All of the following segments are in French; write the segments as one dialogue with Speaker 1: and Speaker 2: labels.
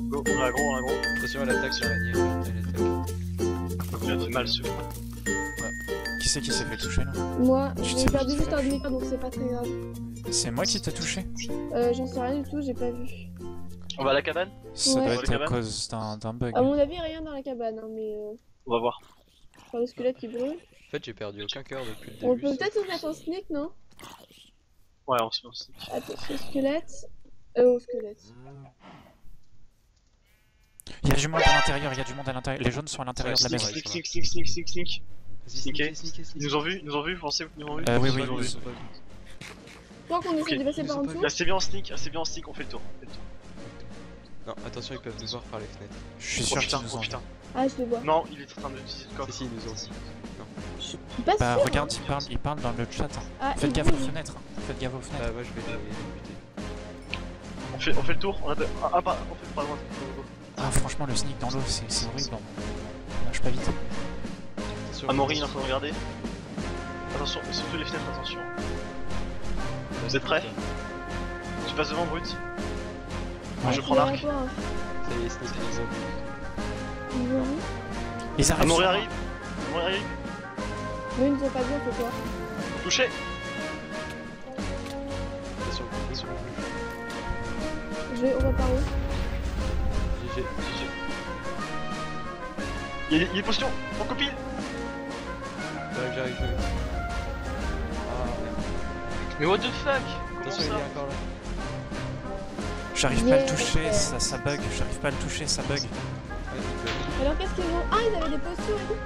Speaker 1: Go, on a gros.
Speaker 2: Attention à l'attaque sur la nière.
Speaker 1: Il a fait mal celui-là.
Speaker 3: Qui c'est qui s'est fait toucher là?
Speaker 4: Moi,
Speaker 3: Je
Speaker 4: j'ai
Speaker 3: sais
Speaker 4: perdu
Speaker 3: pas.
Speaker 4: juste un demi-cœur donc c'est pas très grave.
Speaker 3: C'est moi qui t'ai touché?
Speaker 4: J'en sais rien du tout, j'ai pas vu.
Speaker 1: On va à la cabane?
Speaker 3: Ça
Speaker 4: Ouais.
Speaker 3: doit
Speaker 1: Dans
Speaker 3: être
Speaker 1: la
Speaker 3: à
Speaker 1: cabane
Speaker 3: cause d'un bug.
Speaker 4: À mon avis, rien dans la cabane, hein, mais
Speaker 1: On va voir.
Speaker 4: par le squelette qui brûle.
Speaker 2: En fait, j'ai perdu aucun cœur depuis le
Speaker 4: On
Speaker 2: début.
Speaker 4: peut peut-être se mettre en sneak, non?
Speaker 1: Ouais, on se lance.
Speaker 4: Attention, squelette. Au squelette.
Speaker 3: Il y a du monde à l'intérieur, il y a du monde à l'intérieur. Les jaunes sont à l'intérieur de la maison.
Speaker 1: Sneak.
Speaker 2: Vas-y, sneaker.
Speaker 1: Ils nous ont vus, vous pensez qu'ils nous ont vus?
Speaker 3: Oui,
Speaker 1: Ils nous ont vus.
Speaker 4: Tant qu'on essaie
Speaker 1: Ok.
Speaker 4: de passer par en
Speaker 2: Ils ont
Speaker 4: dessous.
Speaker 1: Là c'est bien en sneak, on fait le tour.
Speaker 2: Non, attention, ils peuvent nous voir par les fenêtres.
Speaker 3: Je suis
Speaker 1: Oh
Speaker 3: sûr
Speaker 1: putain,
Speaker 3: qu'ils nous
Speaker 1: oh
Speaker 3: ont.
Speaker 1: putain.
Speaker 4: Ah, je les vois.
Speaker 1: Non, il est en train d'utiliser le
Speaker 2: Si,
Speaker 1: coffre.
Speaker 2: si, ils nous ont dit.
Speaker 4: Je suis pas
Speaker 3: Bah
Speaker 4: sûre.
Speaker 3: regarde, il parle dans le chat. Hein.
Speaker 4: Ah,
Speaker 3: Faites
Speaker 4: il
Speaker 3: gaffe aux
Speaker 4: bouge.
Speaker 3: fenêtres. Hein. Faites gaffe aux fenêtres.
Speaker 2: Bah, moi je vais les buter.
Speaker 1: On fait le tour, on a on fait pas loin.
Speaker 3: Ah franchement le sneak dans l'eau c'est horrible. On marche pas vite.
Speaker 2: Attention,
Speaker 1: Amaury il est en train de regarder. Attention, surtout les fenêtres, attention. Vous êtes prêts? Tu passes devant Brut. Moi je prends
Speaker 4: Derrière
Speaker 1: l'arc.
Speaker 4: toi, hein.
Speaker 2: Ça y est, sneak, ils ont vu.
Speaker 4: Ils vont où?
Speaker 3: Ils arrivent.
Speaker 1: Amaury
Speaker 3: sur-
Speaker 1: arrive. Amaury arrive.
Speaker 4: Mais ils nous ont pas vu, on fait quoi?
Speaker 1: Touché.
Speaker 2: Attention,
Speaker 4: On va par où?
Speaker 2: GG.
Speaker 1: Il y a potion. En copie.
Speaker 2: J'arrive. Ah merde.
Speaker 1: Mais what the fuck? Comment
Speaker 2: Attention, il
Speaker 1: ça?
Speaker 2: est encore là.
Speaker 3: J'arrive pas à le
Speaker 4: Yeah.
Speaker 3: toucher, ça bug. J'arrive pas à le toucher, ça bug.
Speaker 2: Ouais, il peut.
Speaker 4: Alors qu'est-ce qu'ils ont? Ah, ils avaient des potions et tout.
Speaker 1: Ouais,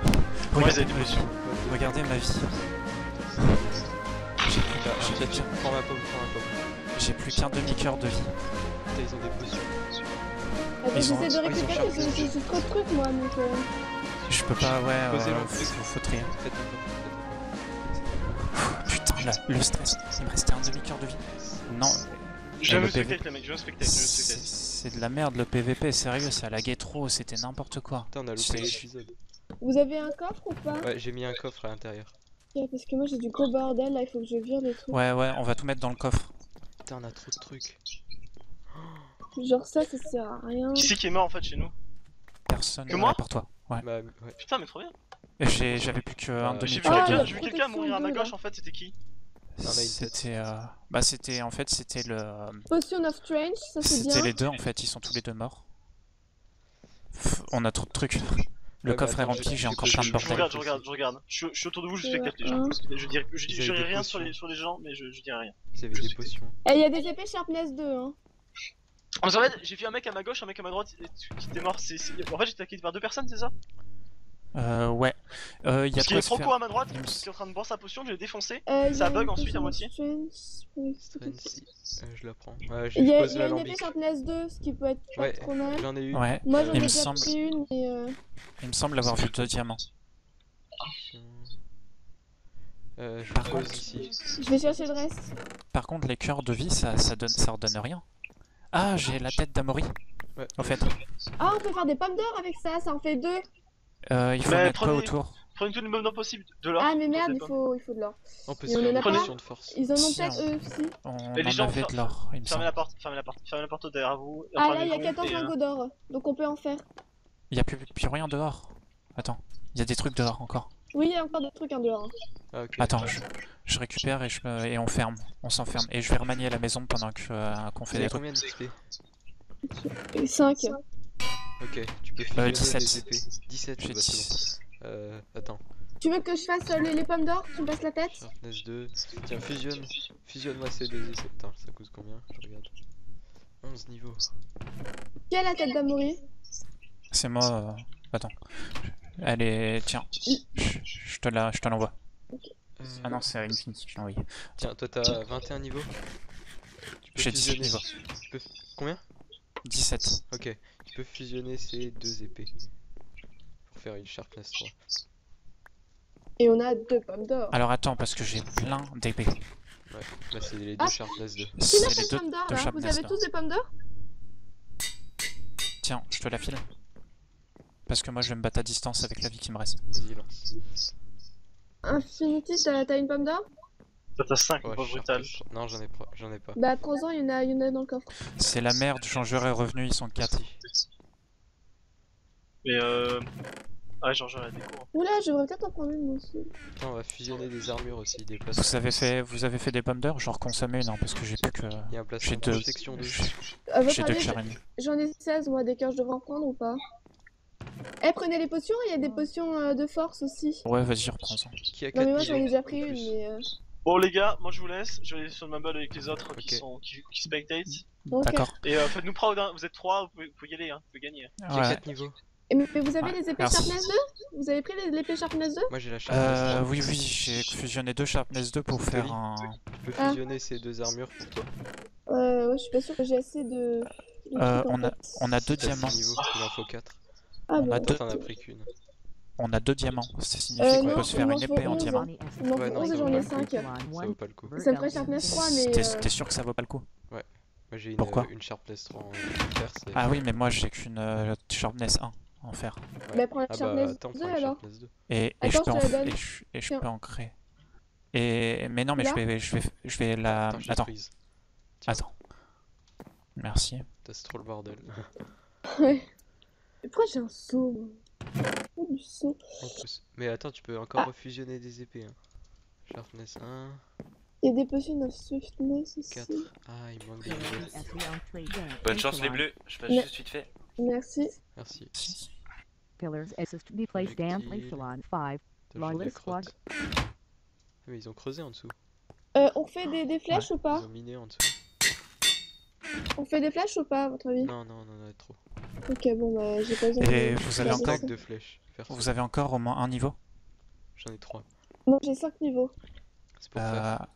Speaker 1: ils
Speaker 3: Regardez,
Speaker 1: avaient des potions.
Speaker 3: regardez ma vie.
Speaker 2: Tiens, prends ma pomme.
Speaker 3: J'ai plus qu'un demi-cœur de vie.
Speaker 2: Putain, ils ont des potions.
Speaker 4: Attends,
Speaker 3: Ils ont-
Speaker 4: j'essaie de
Speaker 2: ils ont
Speaker 4: récupérer,
Speaker 2: chargé
Speaker 4: parce que
Speaker 2: le
Speaker 4: j'ai trop de trucs moi, donc
Speaker 3: Je peux pas, ouais,
Speaker 2: Posez-le.
Speaker 3: faut trier.
Speaker 2: Faites un
Speaker 3: Putain, le stress. Il me restait un demi-cœur de vie. Non,
Speaker 1: Je vais
Speaker 3: le
Speaker 1: me
Speaker 3: PV.
Speaker 1: spectate, les mecs, je vais me spectate.
Speaker 3: c'est de la merde le PVP, sérieux, ça laguait trop, c'était n'importe quoi.
Speaker 2: Putain, on a loupé
Speaker 3: C'est-
Speaker 2: l'épisode.
Speaker 4: vous avez un coffre ou pas?
Speaker 2: Ouais, j'ai mis un coffre à l'intérieur.
Speaker 4: Ok, parce que moi j'ai du gros bordel là, il faut que je vire les trucs.
Speaker 3: Ouais, on va tout mettre dans le coffre.
Speaker 2: Putain, on a trop de trucs.
Speaker 4: Genre ça sert à rien.
Speaker 1: Qui c'est qui est mort en fait chez nous?
Speaker 3: Personne
Speaker 1: Que moi
Speaker 3: pour toi. Ouais.
Speaker 2: Bah, ouais.
Speaker 1: Putain, mais trop bien.
Speaker 3: J'avais plus qu'un
Speaker 2: J'ai
Speaker 1: J'ai vu
Speaker 2: vu
Speaker 3: demi-cœur.
Speaker 1: quelqu'un
Speaker 4: Ah,
Speaker 1: j'ai vu
Speaker 4: la
Speaker 1: quelqu'un mourir à ma
Speaker 4: protection
Speaker 1: gauche
Speaker 4: de,
Speaker 1: en fait, c'était qui?
Speaker 2: On a une tête.
Speaker 3: C'était bah c'était en fait c'était le
Speaker 4: Potion of Strange, ça c'est bien.
Speaker 3: c'était les deux en fait, ils sont tous les deux morts. On a trop de trucs. Le
Speaker 2: Ouais,
Speaker 3: coffre
Speaker 2: mais
Speaker 3: est
Speaker 2: attends,
Speaker 3: rempli, j'ai
Speaker 2: j'ai-
Speaker 3: encore
Speaker 2: je-
Speaker 3: plein de
Speaker 2: je
Speaker 3: bordel.
Speaker 1: Je regarde. Je suis autour de vous, je
Speaker 4: Ouais,
Speaker 1: spectate les gens.
Speaker 4: hein.
Speaker 1: Je
Speaker 2: Ils
Speaker 1: dirai
Speaker 2: avaient des
Speaker 1: rien sur
Speaker 2: potions.
Speaker 1: les gens, mais je dirai rien.
Speaker 2: Ils avaient des potions.
Speaker 4: Et il y a des épées Sharpness 2 hein.
Speaker 1: En fait, j'ai vu un mec à ma gauche, un mec à ma droite qui était mort. En fait, j'étais attaqué par deux personnes, c'est ça?
Speaker 3: Ouais. Il y a
Speaker 1: Parce qu'il y
Speaker 3: quoi
Speaker 1: a
Speaker 3: se
Speaker 1: Franco
Speaker 3: faire.
Speaker 1: à ma droite
Speaker 3: Il me
Speaker 1: qui est en train de boire sa potion, je l'ai défoncé.
Speaker 4: Il y
Speaker 1: Ça
Speaker 4: a
Speaker 1: bug
Speaker 4: une
Speaker 1: ensuite à
Speaker 4: potion of
Speaker 1: moitié.
Speaker 4: Strange. Oui,
Speaker 2: Fancy. Je la prends. Ouais,
Speaker 4: Il y a,
Speaker 2: pose
Speaker 4: il y a
Speaker 2: la
Speaker 4: une épée
Speaker 2: lambique.
Speaker 4: Sharpness 2, ce qui peut être pas
Speaker 2: Ouais,
Speaker 4: trop mal.
Speaker 2: j'en ai eu.
Speaker 3: Ouais.
Speaker 4: Moi j'en ai
Speaker 3: Il me
Speaker 4: déjà
Speaker 3: semble-
Speaker 4: pris une et
Speaker 3: Il me semble avoir vu 2 diamants.
Speaker 2: Je
Speaker 3: Par
Speaker 2: pose
Speaker 3: contre-
Speaker 2: ici.
Speaker 4: je vais chercher le reste.
Speaker 3: Par contre, les cœurs de vie, ça redonne rien. Ah, j'ai la tête d'Amaury,
Speaker 2: Ouais.
Speaker 3: au fait.
Speaker 4: Ah, on peut faire des pommes d'or avec ça, ça en fait 2.
Speaker 3: Il faut
Speaker 1: Mais
Speaker 3: mettre quoi
Speaker 1: prenez-
Speaker 3: autour?
Speaker 1: Prenez tout le moment possible de l'or.
Speaker 4: Ah mais merde,
Speaker 1: Prenez
Speaker 4: il faut de l'or.
Speaker 2: On peut
Speaker 4: Et
Speaker 2: se
Speaker 4: on
Speaker 2: faire
Speaker 4: en a
Speaker 2: une
Speaker 4: pas
Speaker 2: potion de force.
Speaker 4: Ils en ont
Speaker 3: Si,
Speaker 4: peut-être
Speaker 3: on-
Speaker 4: eux aussi.
Speaker 3: On
Speaker 1: Mais les
Speaker 3: en
Speaker 1: gens,
Speaker 3: avait de l'or, il me
Speaker 1: Fermez
Speaker 3: semble.
Speaker 1: la porte derrière vous.
Speaker 4: Ah
Speaker 1: enfin,
Speaker 4: là, il y a
Speaker 1: les
Speaker 4: 14
Speaker 1: groupes, et,
Speaker 4: lingots d'or, donc on peut en faire.
Speaker 3: Il y a plus rien dehors. Attends, il y a des trucs dehors encore.
Speaker 4: Oui, il y a encore des trucs en dehors.
Speaker 2: Ah, ok.
Speaker 3: Attends, je récupère et on ferme. On s'enferme. Et je vais remanier la maison pendant qu'on
Speaker 2: Vous
Speaker 3: fait
Speaker 2: avez
Speaker 3: des trucs.
Speaker 2: combien d'XP?
Speaker 4: Et 5.
Speaker 2: Ok, tu peux fusionner
Speaker 3: 17.
Speaker 2: des épées. 17,
Speaker 3: J'ai
Speaker 2: bah, c'est bon. Attends.
Speaker 4: Tu veux que je fasse les pommes d'or? Tu me passes la tête?
Speaker 2: Sharpness 2. Tiens, fusionne-moi ces deux épées. Attends, ça coûte combien? Je regarde. 11 niveaux.
Speaker 4: Qui a la tête d'Amaury?
Speaker 3: C'est moi. Attends. Allez, tiens. Je te l'envoie. Ah non, c'est Infinity que je l'ai envoyé.
Speaker 2: Tiens, toi t'as 21 niveaux. Tu peux
Speaker 3: J'ai 18
Speaker 2: fusionner.
Speaker 3: niveaux.
Speaker 2: Tu peux... Combien?
Speaker 3: 17.
Speaker 2: Ok, tu peux fusionner ces deux épées. Pour faire une Sharpness 3.
Speaker 4: Et on a 2 pommes d'or.
Speaker 3: Alors attends, parce que j'ai plein d'épées.
Speaker 2: Ouais, là c'est les deux
Speaker 4: Ah.
Speaker 2: Sharpness 2.
Speaker 4: Qui
Speaker 3: C'est
Speaker 4: n'a
Speaker 3: les
Speaker 4: pas de
Speaker 3: deux
Speaker 4: pommes d'or
Speaker 3: de
Speaker 4: là? Vous
Speaker 3: Sharpness,
Speaker 4: avez
Speaker 3: là.
Speaker 4: tous des pommes d'or?
Speaker 3: Tiens, je te la file. Parce que moi je vais me battre à distance avec la vie qui me reste.
Speaker 2: Vas-y, lance.
Speaker 4: Infinity, t'as une pomme d'or?
Speaker 1: T'as 5,
Speaker 2: Ouais,
Speaker 1: pas brutal.
Speaker 2: Non, j'en ai pas.
Speaker 4: Bah, prends-en, il y en a dans le coffre.
Speaker 3: C'est la merde, changeur est revenu, ils sont 4.
Speaker 2: Merci.
Speaker 1: Mais ah, genre la déco. Hein.
Speaker 4: Oula, je devrais peut-être en prendre une moi aussi.
Speaker 2: Putain, on va fusionner des armures aussi, des places.
Speaker 3: Vous avez fait des pommes d'or? Genre consommer? Non, parce que j'ai plus que.
Speaker 2: Il y a un placement
Speaker 3: J'ai
Speaker 2: de
Speaker 3: deux.
Speaker 2: protection de
Speaker 4: À votre
Speaker 3: J'ai deux
Speaker 4: avis,
Speaker 3: charines.
Speaker 4: j'en ai 16 moi, des cœurs, je devrais en prendre ou pas? Eh, prenez les potions, il y a des potions de force aussi.
Speaker 3: Ouais, vas-y, reprends-en.
Speaker 2: Qui a
Speaker 4: Non
Speaker 2: 4
Speaker 4: mais moi j'en ai
Speaker 2: niveaux,
Speaker 4: déjà
Speaker 2: en
Speaker 4: pris une,
Speaker 2: plus.
Speaker 4: mais...
Speaker 1: Bon les gars, moi je vous laisse, je vais aller sur le mumble avec les autres
Speaker 2: Ok.
Speaker 1: qui spectate.
Speaker 4: Ok.
Speaker 3: D'accord.
Speaker 1: Et faites-nous proud, hein. Vous êtes 3, vous pouvez y aller, hein. vous pouvez gagner.
Speaker 2: Qui a
Speaker 3: Ouais.
Speaker 2: 4 niveaux.
Speaker 4: Mais vous avez
Speaker 3: Ouais,
Speaker 4: les épées
Speaker 3: merci.
Speaker 4: Sharpness 2? Vous avez pris l'épée Sharpness 2?
Speaker 2: Moi j'ai la Sharpness 3.
Speaker 3: Oui, j'ai fusionné 2 Sharpness 2 pour faire un.
Speaker 2: Tu peux
Speaker 4: Ah.
Speaker 2: fusionner ces deux armures pour toi.
Speaker 4: Ouais, je suis pas sûre que j'ai assez de... trucs, en fait.
Speaker 3: On a 2
Speaker 2: T'as
Speaker 3: diamants.
Speaker 2: 6 niveaux, il en faut 4.
Speaker 4: Ah
Speaker 3: on
Speaker 4: bon.
Speaker 3: a deux-
Speaker 2: Toi t'en as pris qu'une.
Speaker 3: On a 2 diamants. Ça signifie qu'on
Speaker 4: non,
Speaker 3: peut se faire
Speaker 4: il m'en
Speaker 3: une
Speaker 4: faut
Speaker 3: épée en
Speaker 4: 11.
Speaker 3: diamant.
Speaker 4: Il m'en
Speaker 2: Ouais,
Speaker 4: faut
Speaker 2: non,
Speaker 4: 11
Speaker 2: ça
Speaker 4: et j'en
Speaker 2: vaut
Speaker 4: ai
Speaker 2: pas
Speaker 4: 5.
Speaker 2: Ça vaut pas le coup.
Speaker 4: Ça me ferait Sharpness 3, mais...
Speaker 3: T'es sûr que ça vaut pas le coup?
Speaker 2: Moi j'ai
Speaker 3: Pourquoi
Speaker 2: une Sharpness 3 en fer, c'est...
Speaker 3: Ah oui, mais moi j'ai qu'une Sharpness 1 en fer.
Speaker 4: Bah prends la
Speaker 2: Ah bah
Speaker 4: Sharpness
Speaker 2: attends,
Speaker 4: 2
Speaker 2: prends la
Speaker 4: alors.
Speaker 2: Sharpness 2.
Speaker 3: Et
Speaker 4: Attends,
Speaker 3: je peux
Speaker 4: je te
Speaker 3: en
Speaker 4: la donne.
Speaker 3: et je
Speaker 4: Tiens.
Speaker 3: peux en créer. Mais non, mais
Speaker 4: Là
Speaker 3: je vais la.
Speaker 2: Attends, je l'ai
Speaker 3: Attends,
Speaker 2: prise. Tiens.
Speaker 3: attends. Merci.
Speaker 2: C'est trop le bordel.
Speaker 4: Ouais. Mais pourquoi j'ai un saut moi? Oh, du saut.
Speaker 2: En plus. Mais attends, tu peux encore refusionner des épées. Hein. Sharpness 1,
Speaker 4: Il y a des potions de swiftness aussi.
Speaker 2: 4. Ah, il manque des niveaux.
Speaker 5: Bonne chance les bleus, je passe
Speaker 4: Ouais.
Speaker 5: juste vite fait.
Speaker 4: Merci.
Speaker 2: Merci.
Speaker 6: Pillars assist be placed down
Speaker 2: Projectile.
Speaker 6: Echelon 5.
Speaker 2: Putain, j'ai de la
Speaker 6: Lawless squad.
Speaker 2: crotte. Ah, mais ils ont creusé en dessous.
Speaker 4: On fait des flèches ou pas?
Speaker 2: Ils ont miné en dessous.
Speaker 4: On fait des flèches ou pas à votre avis?
Speaker 2: Non, non, non, trop.
Speaker 4: Ok, bon bah j'ai pas besoin
Speaker 3: Et
Speaker 4: de...
Speaker 3: vous
Speaker 2: J'ai
Speaker 3: avez
Speaker 2: un
Speaker 3: encore-
Speaker 2: stack de flèches. Perso.
Speaker 3: Vous avez encore au moins un niveau?
Speaker 2: J'en ai 3.
Speaker 4: Non, j'ai 5 niveaux.
Speaker 2: C'est pour faire.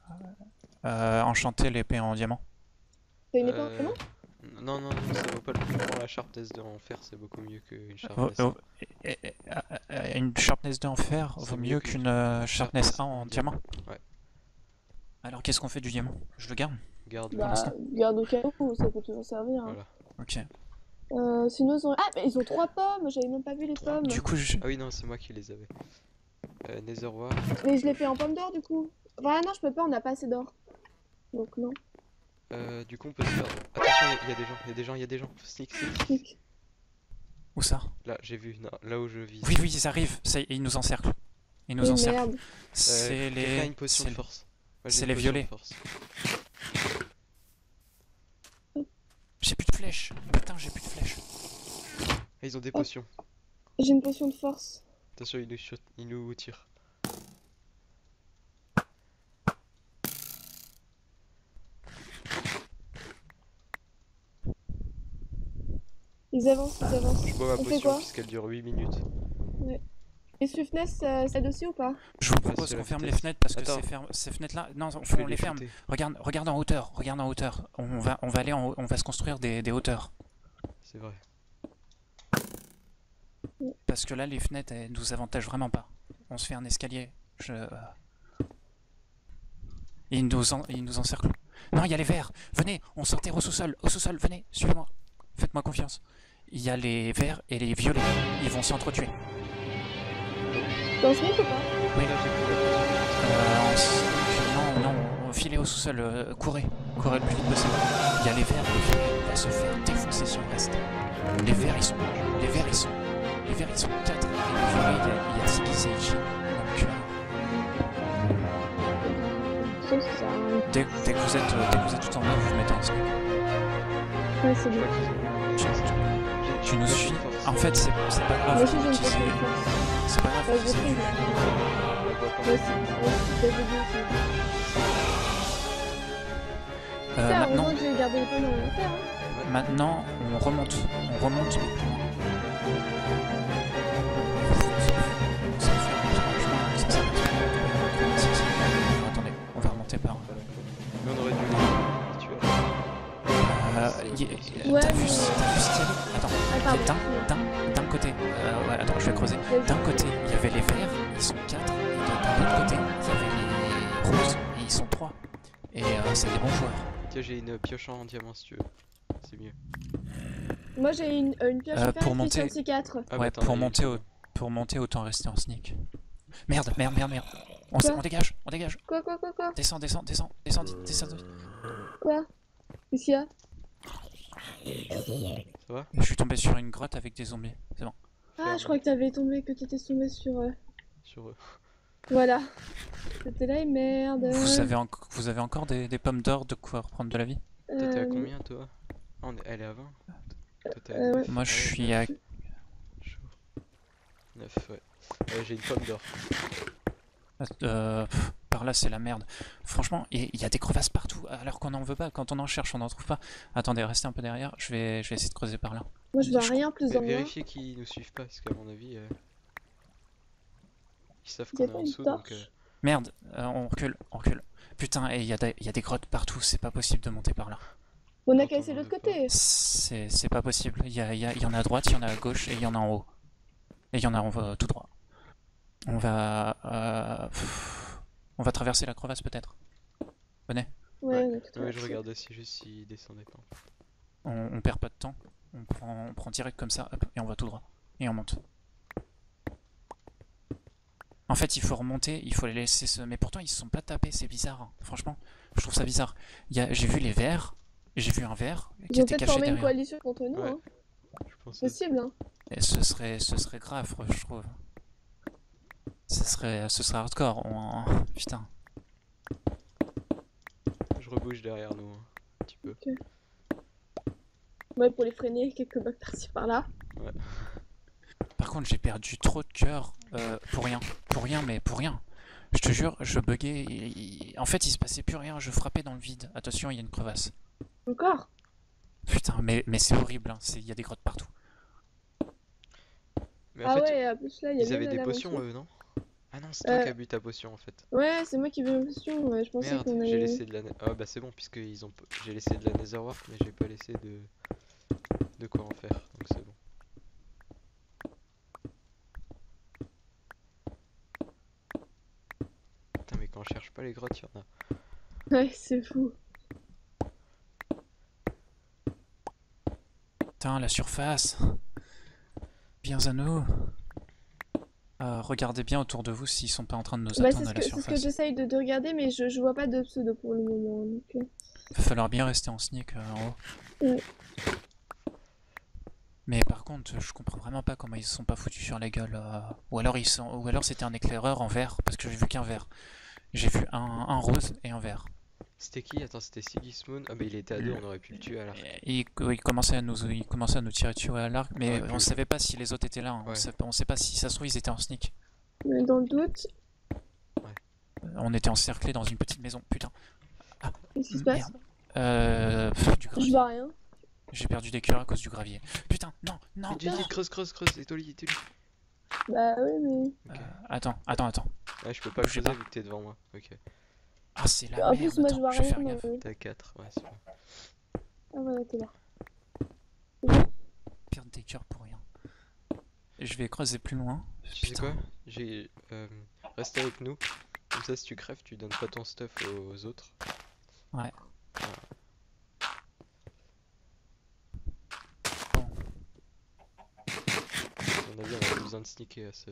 Speaker 3: Enchanter l'épée en diamant.
Speaker 4: T'as une épée en diamant?
Speaker 2: Non, non, non, ça vaut pas le coup. Prends la Sharpness 2 en fer, c'est beaucoup mieux qu'une
Speaker 3: Oh,
Speaker 2: Sharpness 1.
Speaker 3: oh, une Sharpness 2 en fer
Speaker 2: C'est
Speaker 3: vaut
Speaker 2: mieux
Speaker 3: mieux
Speaker 2: qu'une
Speaker 3: qu'une Sharpness 1 en
Speaker 2: en
Speaker 3: diamant.
Speaker 2: Ouais.
Speaker 3: Alors qu'est-ce qu'on fait du diamant? Je le garde?
Speaker 2: Garde.
Speaker 4: Bah,
Speaker 3: l'instant.
Speaker 4: garde au cas où, ça peut toujours servir. Hein.
Speaker 2: Voilà.
Speaker 3: Ok.
Speaker 4: Sinon ils ont... Ah, mais ils ont 3 pommes, j'avais même pas vu les pommes.
Speaker 3: Du coup, je...
Speaker 2: Ah oui, non, c'est moi qui les avais. Nether War.
Speaker 4: Mais je l'ai fait en pomme d'or du coup. Enfin non, je peux pas, on n'a pas assez d'or. Donc non.
Speaker 2: Du coup, on peut se faire. Attention, il y a des gens, il y a des gens, il y a des gens. Sneak, sneak.
Speaker 4: Clic.
Speaker 3: Où ça?
Speaker 2: Là, j'ai vu, non, là où je vise.
Speaker 3: Oui, oui, ils arrivent. Ça y est, ils nous encerclent. Ils nous
Speaker 4: Oh,
Speaker 3: encerclent.
Speaker 4: merde.
Speaker 3: C'est
Speaker 2: Quelqu'un a
Speaker 3: les...
Speaker 2: une potion
Speaker 3: c'est
Speaker 2: de force. Moi, j'ai
Speaker 3: c'est
Speaker 2: une
Speaker 3: les
Speaker 2: potion de
Speaker 3: violets.
Speaker 2: force.
Speaker 3: J'ai plus de flèches. Putain, j'ai plus de flèches.
Speaker 2: Ah, ils ont des potions.
Speaker 4: J'ai une potion de force.
Speaker 2: Attention, ils nous tirent.
Speaker 4: Ils avancent, ils avancent.
Speaker 2: Je bois ma
Speaker 4: On fait
Speaker 2: potion
Speaker 4: quoi?
Speaker 2: puisqu'elle dure 8 minutes.
Speaker 4: Et Swiftness, ça aide aussi ou pas?
Speaker 3: Je vous
Speaker 2: Ouais,
Speaker 3: propose
Speaker 2: c'est la
Speaker 3: qu'on ferme les
Speaker 2: vitesse.
Speaker 3: fenêtres parce que
Speaker 2: Attends.
Speaker 3: ces fenêtres-là... Non,
Speaker 2: Je vais
Speaker 3: on les ferme.
Speaker 2: shooter.
Speaker 3: Regarde en hauteur. Regarde en hauteur. On va aller en haut. On va se construire des hauteurs.
Speaker 2: C'est vrai.
Speaker 3: Parce que là, les fenêtres, elles nous avantagent vraiment pas. On se fait un escalier. Ils nous encerclent. Non, il y a les verts. Venez, on s'enterre au sous-sol. Au sous-sol, venez, suivez-moi. Faites-moi confiance. Il y a les verts et les violets. Ils vont s'entretuer.
Speaker 4: Dans ce mec ou pas?
Speaker 3: Oui, non, filez au sous-sol. Courez. Courez le plus vite possible. Il y a les verts et les violets. On va se faire défoncer si on reste. Les verts, ils sont 4. Et les violets, il y a Tibi Seiji. Donc,
Speaker 4: Ça sert à rien.
Speaker 3: dès que vous êtes tout en haut, vous vous mettez en sneak.
Speaker 4: Ouais, c'est
Speaker 2: Je
Speaker 4: bon.
Speaker 2: crois qu'ils ont.
Speaker 3: Tu nous suis. En fait, c'est pas
Speaker 4: Moi
Speaker 3: grave.
Speaker 4: aussi j'ai une potion de
Speaker 3: utiliser-
Speaker 4: force.
Speaker 3: C'est pas grave.
Speaker 4: Ouais, je
Speaker 3: utiliser
Speaker 4: sais.
Speaker 3: du-
Speaker 4: Moi aussi, j'ai vu aussi. Ça,
Speaker 3: maintenant,
Speaker 4: heureusement que j'ai gardé les pommes dans l'inventaire. Hein.
Speaker 3: maintenant, on remonte mais plus loin. Ça fait un chemin, ça s'arrête. Attendez, on va remonter par.
Speaker 2: Mais on aurait dû les tuer.
Speaker 4: Ouais,
Speaker 3: T'as vu
Speaker 4: mais-
Speaker 3: Stylé? Attends,
Speaker 4: Ah, pardon.
Speaker 3: d'un côté, ouais, attends, je vais creuser. D'un côté, il y avait les verts, ils sont 4, et d'un autre côté, il y avait les roses, et ils sont 3. Et c'est des bons joueurs.
Speaker 2: Tiens, j'ai une pioche en diamant si tu veux. C'est mieux.
Speaker 4: Moi j'ai une pioche à faire
Speaker 3: pour
Speaker 4: une
Speaker 3: monter-
Speaker 4: puissance C4.
Speaker 2: Ah,
Speaker 3: Ouais,
Speaker 2: bah, t'en as une.
Speaker 3: pour monter, autant rester en sneak. Merde. On dégage, on dégage.
Speaker 4: Quoi?
Speaker 3: Descends.
Speaker 4: Quoi? Qu'est-ce qu'il y a?
Speaker 2: Ça va?
Speaker 3: Je suis tombé sur une grotte avec des zombies. C'est bon.
Speaker 4: Ah, je crois que t'étais tombé sur...
Speaker 2: Sur eux.
Speaker 4: Voilà. C'était là et merde.
Speaker 3: Vous avez encore des pommes d'or de quoi reprendre de la vie?
Speaker 2: Toi t'es à
Speaker 4: Euh,
Speaker 2: combien toi? Ah, elle est à 20. Toi t'es à
Speaker 4: ouais.
Speaker 2: 9.
Speaker 3: Moi je suis à...
Speaker 2: Chaud. 9, ouais. J'ai une pomme d'or.
Speaker 3: Par là c'est la merde. Franchement, il y a des crevasses partout alors qu'on n'en veut pas. Quand on en cherche, on n'en trouve pas. Attendez, restez un peu derrière. Je vais essayer de creuser par là.
Speaker 4: Moi je vois rien plus en moi.
Speaker 2: Vérifiez qu'ils nous suivent pas parce qu'à mon avis ils savent
Speaker 4: Y a
Speaker 2: qu'on est
Speaker 4: pas
Speaker 2: en
Speaker 4: une
Speaker 2: dessous
Speaker 4: torche?
Speaker 2: donc
Speaker 3: Merde, on recule. Putain, et il y a des grottes partout. C'est pas possible de monter par là.
Speaker 4: On a
Speaker 2: Quand
Speaker 4: qu'à
Speaker 2: on
Speaker 4: essayer
Speaker 2: en
Speaker 4: l'autre
Speaker 2: veut pas.
Speaker 4: côté.
Speaker 3: C'est pas possible. Il y en a à droite, il y en a à gauche et il y en a en haut. Et il y en a tout droit. On va traverser la crevasse peut-être. Venez,
Speaker 4: Ouais, on a tout
Speaker 2: ouais, je
Speaker 4: traversé.
Speaker 2: regarde aussi juste s'ils descendaient pas.
Speaker 3: on perd pas de temps. On prend direct comme ça, hop, et on va tout droit. Et on monte. En fait, il faut remonter, il faut les laisser se... Mais pourtant, ils se sont pas tapés, c'est bizarre. Hein. Franchement, je trouve ça bizarre. J'ai vu les verts, j'ai vu un vert qui
Speaker 4: Ils ont
Speaker 3: était
Speaker 4: peut-être
Speaker 3: caché
Speaker 4: formé une
Speaker 3: derrière.
Speaker 4: coalition contre nous,
Speaker 2: Ouais.
Speaker 4: hein.
Speaker 2: Je pense
Speaker 4: C'est possible, hein.
Speaker 3: Et ce serait grave, je trouve. Ce serait hardcore. Putain.
Speaker 2: je rebouge derrière nous un petit peu.
Speaker 4: Ouais, pour les freiner, quelques bugs par-ci par-là.
Speaker 2: Ouais.
Speaker 3: Par contre, j'ai perdu trop de cœur pour rien. Pour rien, mais pour rien. Je te jure, je buguais. En fait, il se passait plus rien. Je frappais dans le vide. Attention, il y a une crevasse.
Speaker 4: Encore?
Speaker 3: Putain, mais c'est horrible. Hein. Il y a des grottes partout.
Speaker 2: Mais en
Speaker 4: Ah
Speaker 2: fait,
Speaker 4: ouais, en plus là, il y a
Speaker 2: ils
Speaker 4: bien
Speaker 2: avaient
Speaker 4: de
Speaker 2: des
Speaker 4: la
Speaker 2: potions
Speaker 4: l'aventure.
Speaker 2: eux, non? Ah non, c'est toi qui as bu ta potion en fait.
Speaker 4: Ouais, c'est moi qui veux une potion. Ouais, je pensais
Speaker 2: Merde,
Speaker 4: qu'on
Speaker 2: j'ai
Speaker 4: allait...
Speaker 2: laissé de la... Ah bah c'est bon, puisque j'ai laissé de la netherwarp, mais j'ai pas laissé de quoi en faire, donc c'est bon. Putain, mais quand on cherche pas les grottes, y'en a.
Speaker 4: Ouais, c'est fou.
Speaker 3: Putain, la surface. Viens à nous. Regardez bien autour de vous s'ils sont pas en train de nous
Speaker 4: Bah,
Speaker 3: attendre à la
Speaker 4: c'est ce que
Speaker 3: surface.
Speaker 4: j'essaye de regarder, mais je vois pas de pseudo pour le moment. Donc,
Speaker 3: Va falloir bien rester en sneak en haut.
Speaker 4: Ouais.
Speaker 3: Mais par contre, je comprends vraiment pas comment ils se sont pas foutus sur la gueule. Ou alors c'était un éclaireur en vert, parce que j'ai vu qu'un vert. J'ai vu un rose et un vert.
Speaker 2: C'était qui? Attends, c'était Sigismund? Ah bah il était à 2, on aurait pu le tuer à l'arc.
Speaker 3: Il commençait à nous tirer dessus à l'arc, mais
Speaker 2: Ouais,
Speaker 3: on savait pas si les autres étaient là. Hein.
Speaker 2: Ouais.
Speaker 3: On sait pas si ça se trouve ils étaient en sneak.
Speaker 4: mais dans le doute,
Speaker 3: On était encerclés dans une petite maison. Putain.
Speaker 4: qu'est-ce qui se passe?
Speaker 3: Du
Speaker 4: Je
Speaker 3: gravier.
Speaker 4: vois rien.
Speaker 3: J'ai perdu des cœurs à cause du gravier. Putain, non.
Speaker 2: Vite, vite, vite, creuse, Etoli.
Speaker 4: Bah oui, mais...
Speaker 2: Ok.
Speaker 3: Attends.
Speaker 2: Ouais, je peux pas
Speaker 3: Bougez
Speaker 2: creuser
Speaker 3: pas.
Speaker 2: vu que t'es devant moi. Ok.
Speaker 3: Ah, c'est la
Speaker 4: En
Speaker 3: merde.
Speaker 4: plus, moi je
Speaker 3: Attends,
Speaker 4: vois
Speaker 3: je vais faire
Speaker 4: rien.
Speaker 3: gaffe.
Speaker 2: T'es à 4, ouais, c'est bon.
Speaker 4: Ah voilà, t'es là.
Speaker 3: Perdre des cœurs pour rien. Je vais creuser plus loin.
Speaker 2: Tu sais
Speaker 3: Putain.
Speaker 2: quoi? J'ai... Reste avec nous. Comme ça, si tu crèves, tu donnes pas ton stuff aux autres.
Speaker 3: Ouais.
Speaker 2: À mon avis, on a pas besoin de sneaker à ce...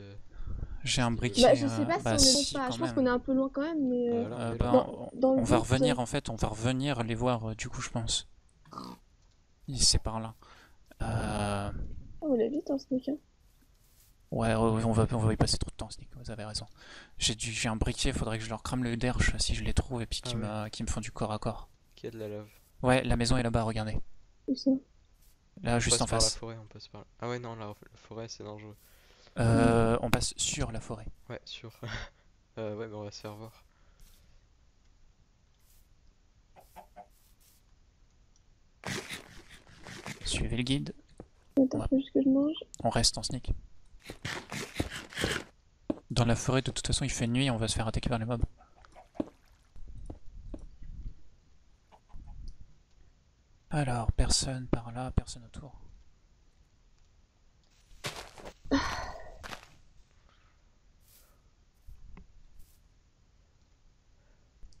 Speaker 3: J'ai un briquet.
Speaker 4: Bah, je sais pas si
Speaker 3: bah,
Speaker 4: on est
Speaker 3: si,
Speaker 4: bon pas.
Speaker 3: quand
Speaker 4: Je pense
Speaker 3: même.
Speaker 4: qu'on est un peu loin quand même, mais...
Speaker 2: Voilà, on est là.
Speaker 4: Dans le
Speaker 3: On va
Speaker 4: doute,
Speaker 3: revenir en fait, on va revenir les voir du coup je pense. C'est par là.
Speaker 4: Oh, on l'a vite en sneak, hein.
Speaker 3: Ouais, on va y passer trop de temps, Sneak, vous avez raison. J'ai un briquet, faudrait que je leur crame le derche si je les trouve et puis
Speaker 2: Ah
Speaker 3: qui me font du corps à corps.
Speaker 2: Qui a de la lave.
Speaker 3: Ouais, la maison est là-bas, regardez.
Speaker 4: Où ça?
Speaker 3: Là,
Speaker 2: On
Speaker 3: juste
Speaker 2: passe
Speaker 3: en
Speaker 2: par la
Speaker 3: face.
Speaker 2: forêt, on passe par là. Ah ouais, non, la forêt, c'est dangereux.
Speaker 3: On passe sur la forêt.
Speaker 2: Ouais, sûr. Ouais, mais on va se faire voir.
Speaker 3: Suivez le guide,
Speaker 4: Attends,
Speaker 3: Ouais.
Speaker 4: faut juste que je mange.
Speaker 3: on reste en sneak. Dans la forêt, de toute façon, il fait nuit, on va se faire attaquer par les mobs. Alors, personne par là, personne autour.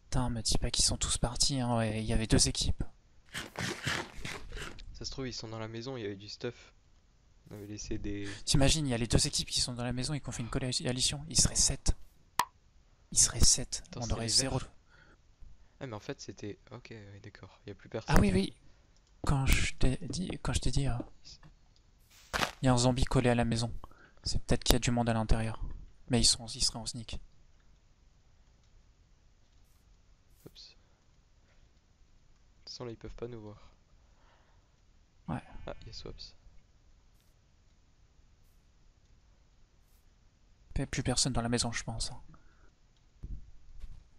Speaker 3: Putain, me dis pas qu'ils sont tous partis, hein, ouais, il y avait 2 équipes.
Speaker 2: Ça se trouve, ils sont dans la maison, il y avait du stuff. On avait laissé des...
Speaker 3: T'imagines, il y a les 2 équipes qui sont dans la maison et qu'on fait une coalition, ils seraient 7. il serait 7.
Speaker 2: Attends,
Speaker 3: On
Speaker 2: c'est
Speaker 3: aurait
Speaker 2: les
Speaker 3: 0.
Speaker 2: verts. Ah, mais en fait, c'était. Ok, oui, d'accord. Il y a plus
Speaker 3: Ah
Speaker 2: personne.
Speaker 3: oui, oui. Quand je t'ai dit, il y a un zombie collé à la maison. C'est peut-être qu'il y a du monde à l'intérieur. Mais ils seraient en sneak.
Speaker 2: Oups. De toute façon, là, ils peuvent pas nous voir.
Speaker 3: Ouais.
Speaker 2: Ah, il y a Swaps.
Speaker 3: Il n'y a plus personne dans la maison, je pense. Hein.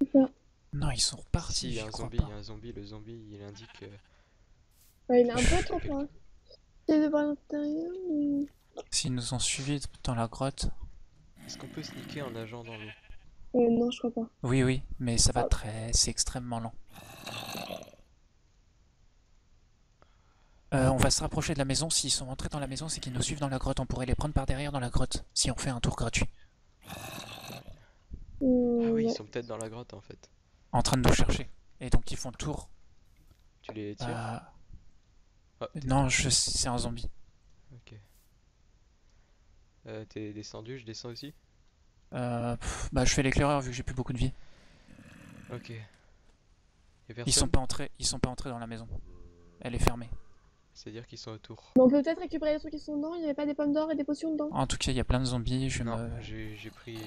Speaker 4: C'est ça.
Speaker 3: Non, ils sont
Speaker 2: Si,
Speaker 3: repartis,
Speaker 2: il y a
Speaker 3: j'y
Speaker 2: un
Speaker 3: crois
Speaker 2: zombie,
Speaker 3: pas.
Speaker 2: il y a un zombie. Le zombie, il indique.
Speaker 4: Ouais, il est un peu
Speaker 2: Chut,
Speaker 4: trop
Speaker 2: quel-
Speaker 4: proche. C'est de voir l'intérieur ou...
Speaker 3: S'ils nous ont suivis dans la grotte.
Speaker 2: Est-ce qu'on peut sneaker en nageant dans l'eau?
Speaker 4: Non, je crois pas.
Speaker 3: Oui, oui, mais ça va très. C'est extrêmement lent. On va se rapprocher de la maison. S'ils sont entrés dans la maison, c'est qu'ils nous suivent dans la grotte. On pourrait les prendre par derrière dans la grotte si on fait un tour gratuit.
Speaker 2: Ah oui,
Speaker 4: Ouais.
Speaker 2: ils sont peut-être dans la grotte en fait.
Speaker 3: En train de nous chercher. Et donc ils font le tour.
Speaker 2: Tu les tires?
Speaker 3: Euh,
Speaker 2: Ah,
Speaker 3: Non, c'est un zombie.
Speaker 2: ok. T'es descendu, je descends aussi?
Speaker 3: Bah je fais l'éclaireur vu que j'ai plus beaucoup de vie.
Speaker 2: Ok. Y'a
Speaker 3: Ils
Speaker 2: personne?
Speaker 3: sont pas entrés dans la maison. Elle est fermée.
Speaker 2: C'est-à-dire qu'ils sont autour.
Speaker 4: Mais on peut peut-être récupérer les trucs qui sont dedans. Il n'y avait pas des pommes d'or et des potions dedans.
Speaker 3: En tout cas, il y a plein de zombies.
Speaker 2: Non, j'ai pris,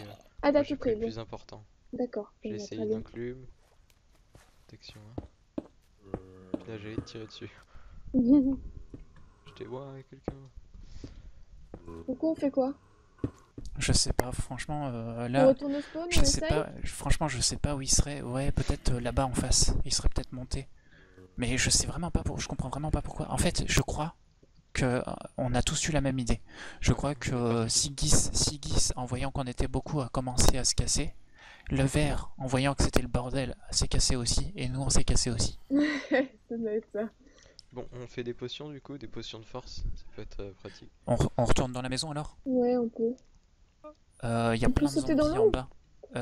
Speaker 4: Ah,
Speaker 2: moi,
Speaker 4: t'as
Speaker 2: j'ai
Speaker 4: tout
Speaker 2: pris
Speaker 4: pris.
Speaker 2: le
Speaker 4: Bon,
Speaker 2: plus important.
Speaker 4: d'accord.
Speaker 2: J'ai
Speaker 4: Bon, bah,
Speaker 2: essayé
Speaker 4: très bien.
Speaker 2: l'inclume. Protection 1. Là, j'allais te tirer dessus. Je t'ai voir avec quelqu'un.
Speaker 4: Du coup, on fait quoi?
Speaker 3: Je sais pas, franchement,
Speaker 4: On
Speaker 3: là,
Speaker 4: retourne au spawn,
Speaker 3: je
Speaker 4: on
Speaker 3: sais
Speaker 4: essaye?
Speaker 3: pas, franchement, je sais pas où il serait. Ouais, peut-être là-bas en face. Il serait peut-être monté. Mais je sais vraiment pas je comprends vraiment pas pourquoi. En fait, je crois que on a tous eu la même idée. Je crois que Sigis, en voyant qu'on était beaucoup, a commencé à se casser. Le verre, en voyant que c'était le bordel, s'est cassé aussi. Et nous, on s'est cassé aussi.
Speaker 4: Ça doit être ça.
Speaker 2: Bon, on fait des potions du coup, des potions de force. Ça peut être pratique.
Speaker 3: On retourne dans la maison alors?
Speaker 4: Ouais, on peut.
Speaker 3: Il y a
Speaker 4: On peut
Speaker 3: plein de
Speaker 4: sauter dans
Speaker 3: zombies
Speaker 4: l'eau?
Speaker 3: en bas.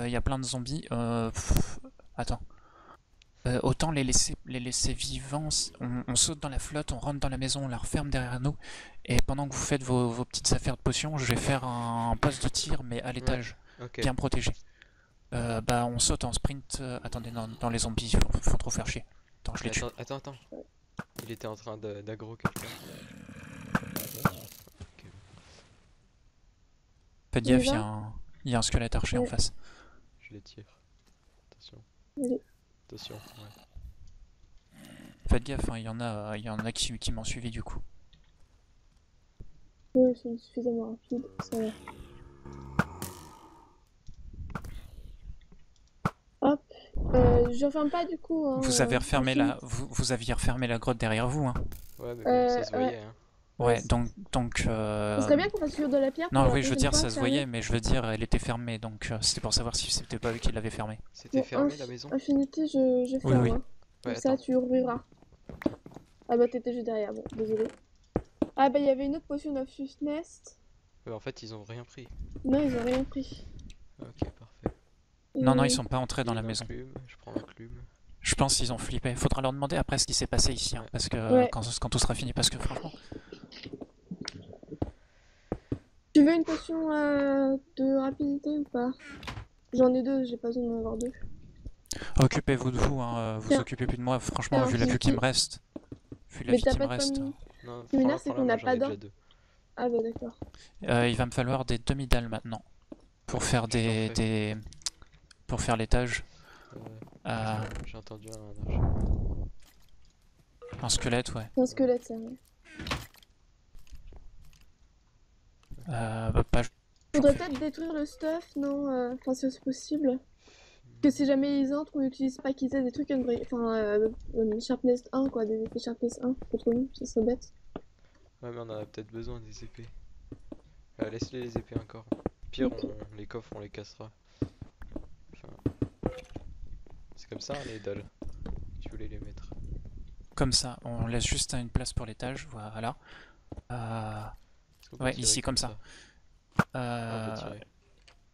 Speaker 3: Il y a plein de zombies. Attends. Autant les laisser vivants. On saute dans la flotte, on rentre dans la maison, on la referme derrière nous. Et pendant que vous faites vos petites affaires de potions, je vais faire un poste de tir, mais à l'étage,
Speaker 2: Ok.
Speaker 3: bien protégé. Bah, on saute en sprint. Attendez, dans les zombies, faut trop faire chier. Attends, je les tue.
Speaker 2: Attends. Il était en train d'aggro quelqu'un.
Speaker 3: Faites
Speaker 4: On y
Speaker 3: gaffe,
Speaker 4: va
Speaker 3: il y a un squelette archer en
Speaker 4: Ouais.
Speaker 3: face.
Speaker 2: Je les tire. Attention.
Speaker 4: Allez.
Speaker 2: Attention. Ouais.
Speaker 3: Faites gaffe, il y en a qui m'ont suivi du coup.
Speaker 4: Ouais, c'est suffisamment rapide. Ça va. Hop. Je referme pas du coup. Hein,
Speaker 3: Vous avez refermé
Speaker 4: la
Speaker 3: la, vous aviez refermé la grotte derrière vous, hein.
Speaker 2: Ouais, mais bon, ça se
Speaker 4: ouais.
Speaker 2: voyait, hein.
Speaker 3: Ouais,
Speaker 4: Ouais,
Speaker 3: donc.
Speaker 4: Ce serait bien qu'on fasse figure de la pierre.
Speaker 3: Non,
Speaker 4: pour la
Speaker 3: oui, je veux
Speaker 4: prochaine
Speaker 3: dire,
Speaker 4: fois,
Speaker 3: ça se
Speaker 4: fermer.
Speaker 3: voyait, mais je veux dire, elle était fermée, donc c'était pour savoir si c'était pas eux qui l'avaient fermée.
Speaker 2: C'était
Speaker 4: Bon,
Speaker 2: fermé la maison?
Speaker 4: Infinity, je ferme.
Speaker 3: oui.
Speaker 4: Hein.
Speaker 2: Ouais,
Speaker 4: Comme ça,
Speaker 2: attends.
Speaker 4: tu ouvriras. Ah bah, t'étais juste derrière. Bon, désolé. Ah bah, il y avait une autre potion of Nest.
Speaker 2: En fait, ils ont rien pris.
Speaker 4: Non, ils ont rien pris.
Speaker 2: Ok, parfait.
Speaker 3: Non,
Speaker 4: Et-
Speaker 3: ils sont pas entrés dans la
Speaker 2: Une
Speaker 3: maison.
Speaker 2: enclume, je prends l'enclume.
Speaker 3: Je pense qu'ils ont flippé. Faudra leur demander après ce qui s'est passé ici, hein,
Speaker 2: Ouais.
Speaker 3: parce que
Speaker 4: Ouais.
Speaker 3: quand tout sera fini, parce que franchement.
Speaker 4: Tu veux une potion de rapidité ou pas? J'en ai deux, j'ai pas besoin d'en avoir deux.
Speaker 3: Occupez-vous de vous, hein, vous
Speaker 4: Tiens.
Speaker 3: occupez plus de moi. Franchement,
Speaker 4: Tiens,
Speaker 3: vu la vue qui
Speaker 4: Infinity.
Speaker 3: me reste, vu la
Speaker 4: Mais
Speaker 3: vie
Speaker 4: t'as
Speaker 3: qui
Speaker 4: pas
Speaker 3: me
Speaker 4: de
Speaker 3: reste,
Speaker 4: pomme.
Speaker 2: Non,
Speaker 4: Ce qui m'énerve,
Speaker 2: prends-la,
Speaker 4: c'est
Speaker 2: prends-la,
Speaker 4: qu'on n'a
Speaker 2: moi, j'en
Speaker 4: pas
Speaker 2: ai
Speaker 4: d'or.
Speaker 2: déjà deux.
Speaker 4: Ah bah, d'accord.
Speaker 3: il va me falloir des demi-dalles maintenant pour faire pour faire l'étage.
Speaker 2: J'ai entendu un archer.
Speaker 3: Un squelette, ouais.
Speaker 4: C'est un squelette, ça. Ouais.
Speaker 3: Bah, pas.
Speaker 4: Faudrait peut-être détruire le stuff, non? Enfin, si c'est possible. Que si jamais ils entrent, on n'utilise pas qu'ils aient des trucs Sharpness 1, quoi, des effets Sharpness 1 contre nous, ça serait bête.
Speaker 2: Ouais, mais on en a peut-être besoin des épées. Laisse-les les épées encore. Pire,
Speaker 4: Ok.
Speaker 2: les coffres, on les cassera. Enfin, c'est comme ça, hein, les dalles. Tu voulais les mettre.
Speaker 3: Comme ça, on laisse juste une place pour l'étage, voilà.
Speaker 2: Est-ce qu'on peut
Speaker 3: Ouais,
Speaker 2: tirer
Speaker 3: ici, comme ça.
Speaker 2: On peut tirer.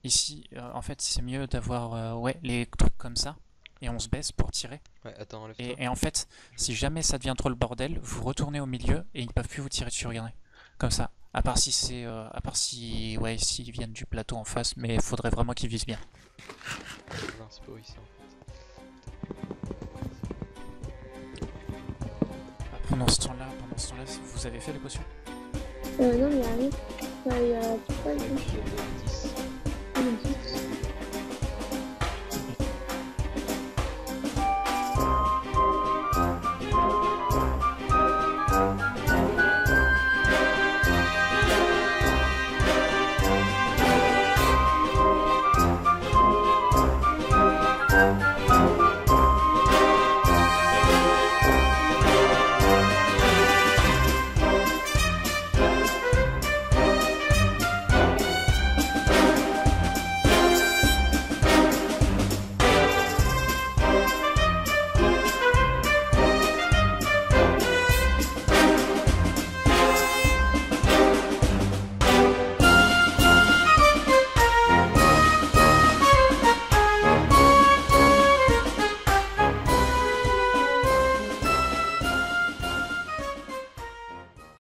Speaker 3: Ici, en fait, c'est mieux d'avoir ouais, les trucs comme ça, et on se baisse pour tirer.
Speaker 2: Ouais, attends, enlève-toi.
Speaker 3: Et en fait, si jamais ça devient trop le bordel, vous retournez au milieu et ils peuvent plus vous tirer dessus, regardez. Comme ça. À part si ouais, s'ils viennent du plateau en face, mais il faudrait vraiment qu'ils visent bien.
Speaker 2: voir, c'est pas ici en fait.
Speaker 3: Ah, pendant ce temps-là, vous avez fait les potions?
Speaker 4: Non, mais il y a rien. Enfin, il y a pas
Speaker 2: Ouais,
Speaker 4: grand
Speaker 2: puis il y a des